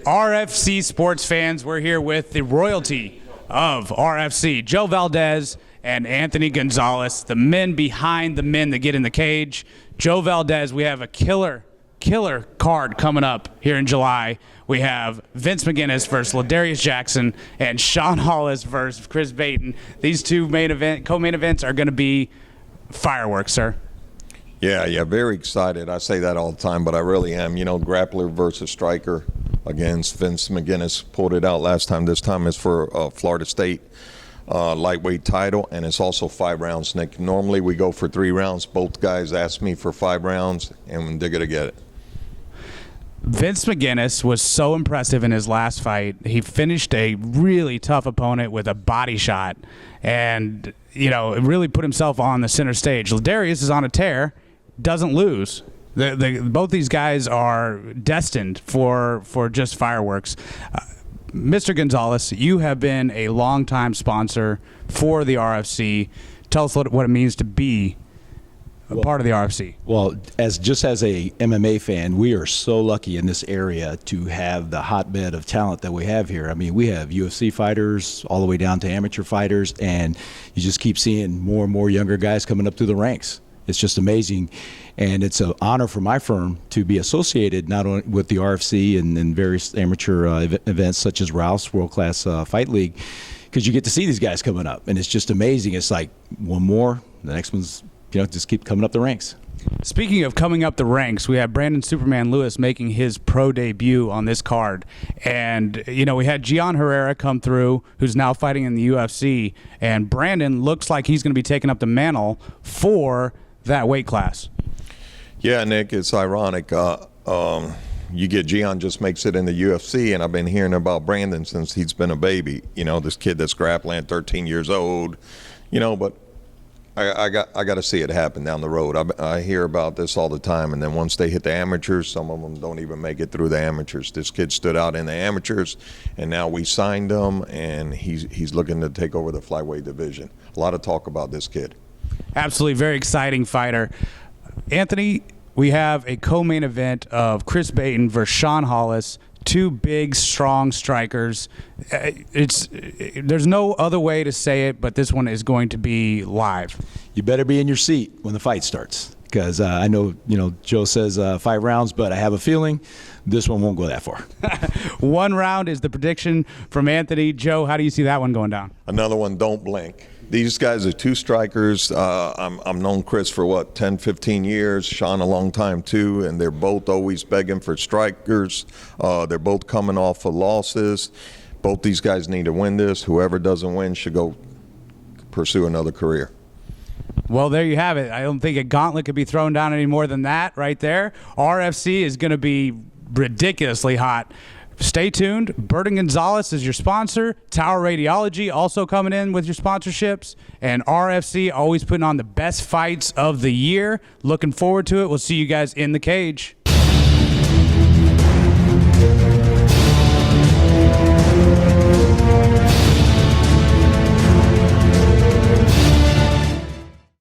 RFC sports fans, we're here with the royalty of RFC, Joe Valdez and Anthony Gonzalez, the men behind the men that get in the cage. Joe Valdez, we have a killer card coming up here in July. We have Vince McGinnis versus Ladarius Jackson and Sean Hollis versus Chris Baton. These two co-main events are going to be fireworks, sir. Yeah, very excited. I say that all the time, but I really am. You know, grappler versus striker against Vince McGinnis. Pulled it out last time. This time it's for Florida State lightweight title, and it's also 5 rounds, Nick. Normally we go for 3 rounds. Both guys asked me for 5 rounds, and they're going to get it. Vince McGinnis was so impressive in his last fight. He finished a really tough opponent with a body shot, and it really put himself on the center stage. Ladarius is on a tear, doesn't lose. Both these guys are destined for just fireworks. Mr. Gonzalez, you have been a longtime sponsor for the RFC. Tell us what it means to be a part of the RFC. Well, as a MMA fan, we are so lucky in this area to have the hotbed of talent that we have here. I mean, we have UFC fighters all the way down to amateur fighters, and you just keep seeing more and more younger guys coming up through the ranks. It's just amazing, and it's an honor for my firm to be associated not only with the RFC and various amateur events such as Rouse World Class Fight League, because you get to see these guys coming up, and it's just amazing. It's like one more, the next one's just keep coming up the ranks. Speaking of coming up the ranks, we have Brandon Superman Lewis making his pro debut on this card. And, we had Gian Herrera come through, who's now fighting in the UFC. And Brandon looks like he's going to be taking up the mantle for that weight class. Yeah, Nick, it's ironic. You get Gian just makes it in the UFC, and I've been hearing about Brandon since he's been a baby. This kid that's grappling, 13 years old, but I got to see it happen down the road. I hear about this all the time, and then once they hit the amateurs, some of them don't even make it through the amateurs. This kid stood out in the amateurs, and now we signed him, and he's looking to take over the flyweight division. A lot of talk about this kid. Absolutely, very exciting fighter. Anthony, we have a co-main event of Chris Baton versus Sean Hollis. 2 big, strong strikers. There's no other way to say it, but this one is going to be live. You better be in your seat when the fight starts, because I know, Joe says 5 rounds, but I have a feeling this one won't go that far. 1 round is the prediction from Anthony. Joe, how do you see that one going down? Another one, don't blink. These guys are 2 strikers. I'm known Chris for 10, 15 years, Sean a long time too, and they're both always begging for strikers. They're both coming off of losses. Both these guys need to win this. Whoever doesn't win should go pursue another career. Well, there you have it. I don't think a gauntlet could be thrown down any more than that right there. RFC is going to be ridiculously hot. Stay tuned. Burton Gonzalez is your sponsor. Tower Radiology also coming in with your sponsorships. And RFC always putting on the best fights of the year. Looking forward to it. We'll see you guys in the cage.